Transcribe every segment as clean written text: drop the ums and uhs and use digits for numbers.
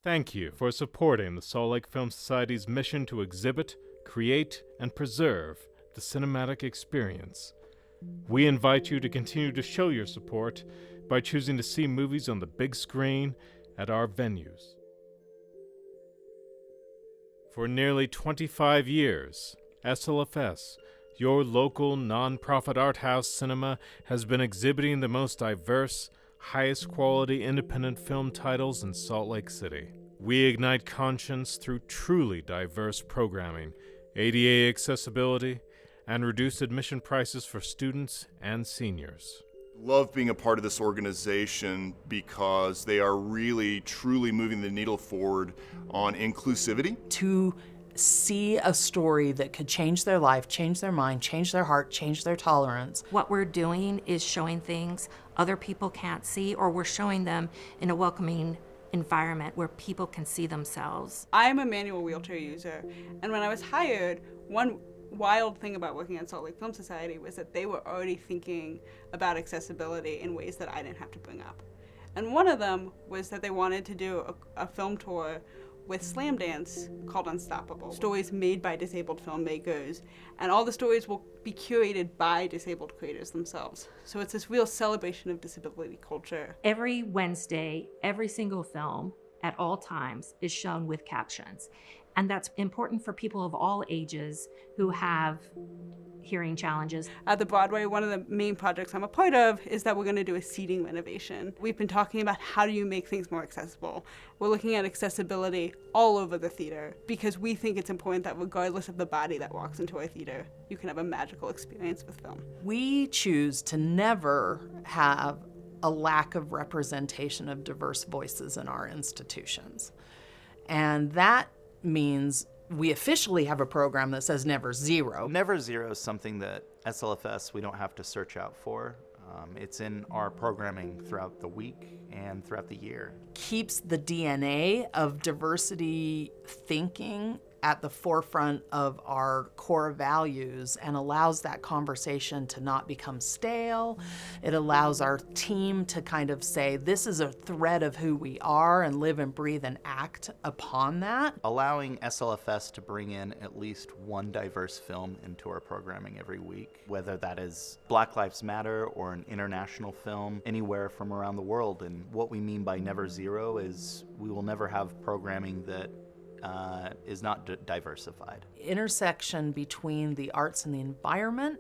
Thank you for supporting the Salt Lake Film Society's mission to exhibit, create, and preserve the cinematic experience. We invite you to continue to show your support by choosing to see movies on the big screen at our venues. For nearly 25 years, SLFS, your local nonprofit art house cinema, has been exhibiting the most diverse, highest quality independent film titles in Salt Lake City. We ignite conscience through truly diverse programming, ADA accessibility, and reduced admission prices for students and seniors. Love being a part of this organization because they are really, truly moving the needle forward on inclusivity. To see a story that could change their life, change their mind, change their heart, change their tolerance. What we're doing is showing things other people can't see, or we're showing them in a welcoming environment where people can see themselves. I'm a manual wheelchair user, and when I was hired, one wild thing about working at Salt Lake Film Society was that they were already thinking about accessibility in ways that I didn't have to bring up. And one of them was that they wanted to do a film tour with Slam Dance called Unstoppable. Stories made by disabled filmmakers, and all the stories will be curated by disabled creators themselves. So it's this real celebration of disability culture. Every Wednesday, every single film at all times is shown with captions. And that's important for people of all ages who have hearing challenges. At the Broadway, one of the main projects I'm a part of is that we're going to do a seating renovation. We've been talking about how do you make things more accessible. We're looking at accessibility all over the theater because we think it's important that regardless of the body that walks into our theater, you can have a magical experience with film. We choose to never have a lack of representation of diverse voices in our institutions. And that means we officially have a program that says never zero. Never zero is something that SLFS, we don't have to search out for. It's in our programming throughout the week and throughout the year. Keeps the DNA of diversity thinking at the forefront of our core values and allows that conversation to not become stale. It allows our team to kind of say, this is a thread of who we are, and live and breathe and act upon that. Allowing SLFS to bring in at least one diverse film into our programming every week, whether that is Black Lives Matter or an international film, anywhere from around the world. And what we mean by never zero is we will never have programming that is not diversified. Intersection between the arts and the environment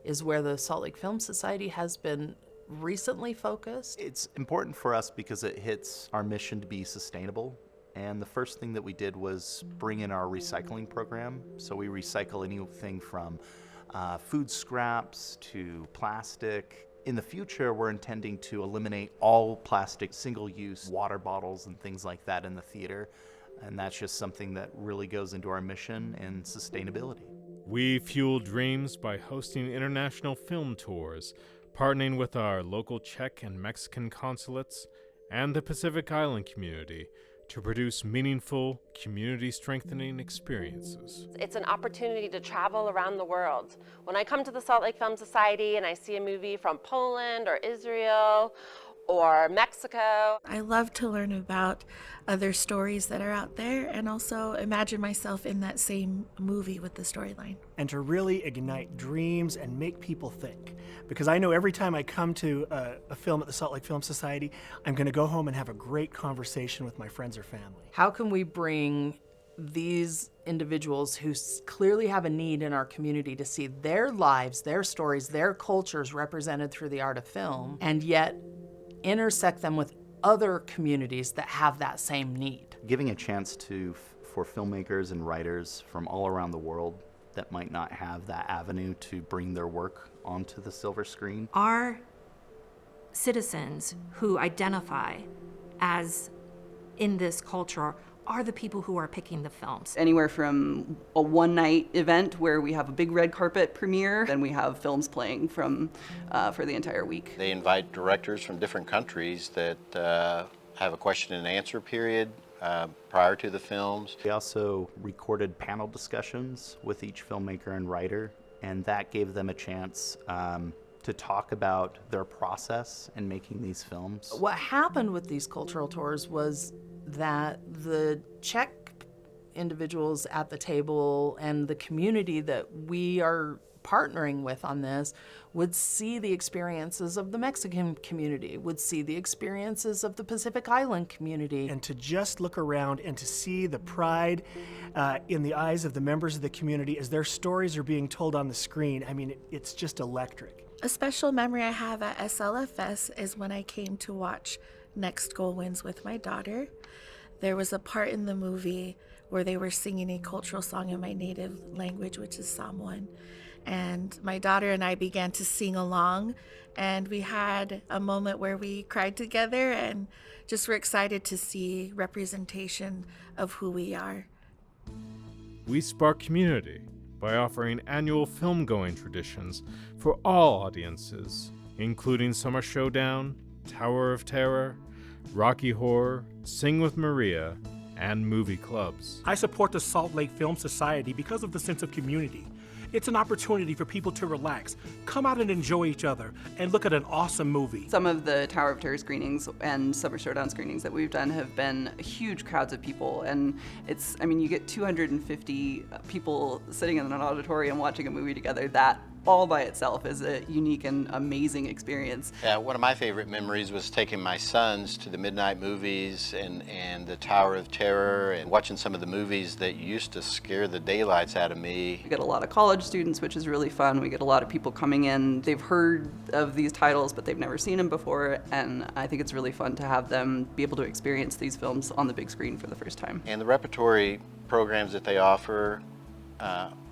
is where the Salt Lake Film Society has been recently focused. It's important for us because it hits our mission to be sustainable. And the first thing that we did was bring in our recycling program. So we recycle anything from food scraps to plastic. In the future, we're intending to eliminate all plastic single-use water bottles and things like that in the theater. And that's just something that really goes into our mission and sustainability. We fuel dreams by hosting international film tours, partnering with our local Czech and Mexican consulates and the Pacific Island community to produce meaningful, community-strengthening experiences. It's an opportunity to travel around the world. When I come to the Salt Lake Film Society and I see a movie from Poland or Israel or Mexico. I love to learn about other stories that are out there and also imagine myself in that same movie with the storyline. And to really ignite dreams and make people think. Because I know every time I come to a film at the Salt Lake Film Society, I'm going to go home and have a great conversation with my friends or family. How can we bring these individuals who clearly have a need in our community to see their lives, their stories, their cultures represented through the art of film, and yet intersect them with other communities that have that same need? Giving a chance for filmmakers and writers from all around the world that might not have that avenue to bring their work onto the silver screen. Our citizens who identify as in this culture are the people who are picking the films. Anywhere from a one-night event where we have a big red carpet premiere, then we have films playing for the entire week. They invite directors from different countries that have a question and answer period prior to the films. We also recorded panel discussions with each filmmaker and writer, and that gave them a chance to talk about their process in making these films. What happened with these cultural tours was that the Czech individuals at the table and the community that we are partnering with on this would see the experiences of the Mexican community, would see the experiences of the Pacific Island community. And to just look around and to see the pride in the eyes of the members of the community as their stories are being told on the screen, I mean, it's just electric. A special memory I have at Slfs is when I came to watch Next Goal Wins with my daughter. There was a part in the movie where they were singing a cultural song in my native language, which is Samoan. And my daughter and I began to sing along, and we had a moment where we cried together and just were excited to see representation of who we are. We spark community by offering annual film-going traditions for all audiences, including Summer Showdown, Tower of Terror, Rocky Horror, Sing with Maria, and movie clubs. I support the Salt Lake Film Society because of the sense of community. It's an opportunity for people to relax, come out and enjoy each other, and look at an awesome movie. Some of the Tower of Terror screenings and Summer Showdown screenings that we've done have been huge crowds of people, and you get 250 people sitting in an auditorium watching a movie together. That all by itself is a unique and amazing experience. Yeah, one of my favorite memories was taking my sons to the midnight movies and the Tower of Terror and watching some of the movies that used to scare the daylights out of me. We get a lot of college students, which is really fun. We get a lot of people coming in. They've heard of these titles, but they've never seen them before, and I think it's really fun to have them be able to experience these films on the big screen for the first time. And the repertory programs that they offer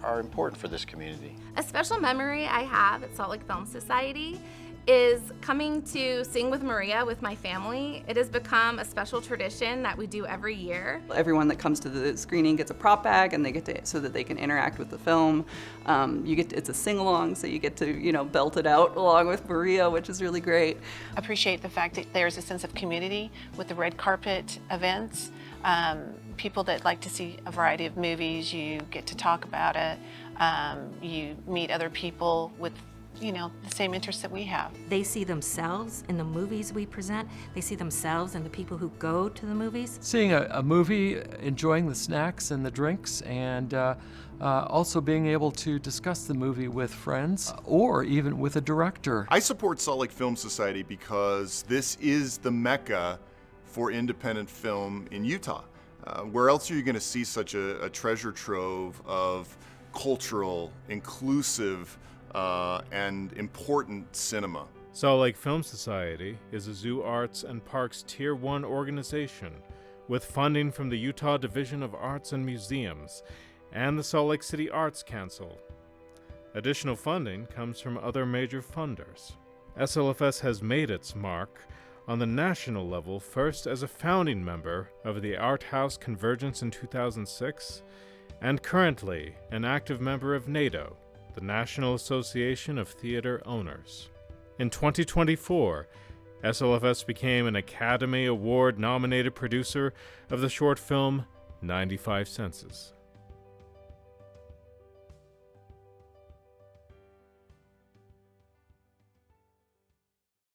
are important for this community. A special memory I have at Salt Lake Film Society is coming to Sing with Maria with my family. It has become a special tradition that we do every year. Everyone that comes to the screening gets a prop bag, and they get to, so that they can interact with the film. It's a sing-along, so you get to belt it out along with Maria, which is really great. Appreciate the fact that there's a sense of community with the red carpet events. People that like to see a variety of movies, you get to talk about it. You meet other people with the same interests that we have. They see themselves in the movies we present. They see themselves in the people who go to the movies. Seeing a movie, enjoying the snacks and the drinks, and also being able to discuss the movie with friends or even with a director. I support Salt Lake Film Society because this is the mecca for independent film in Utah. Where else are you going to see such a treasure trove of cultural, inclusive, and important cinema? Salt Lake Film Society is a Zoo Arts and Parks Tier 1 organization with funding from the Utah Division of Arts and Museums and the Salt Lake City Arts Council. Additional funding comes from other major funders. SLFS has made its mark on the national level, first as a founding member of the Art House Convergence in 2006, and currently an active member of NATO, the National Association of Theater Owners. In 2024, SLFS became an Academy Award-nominated producer of the short film 95 Senses.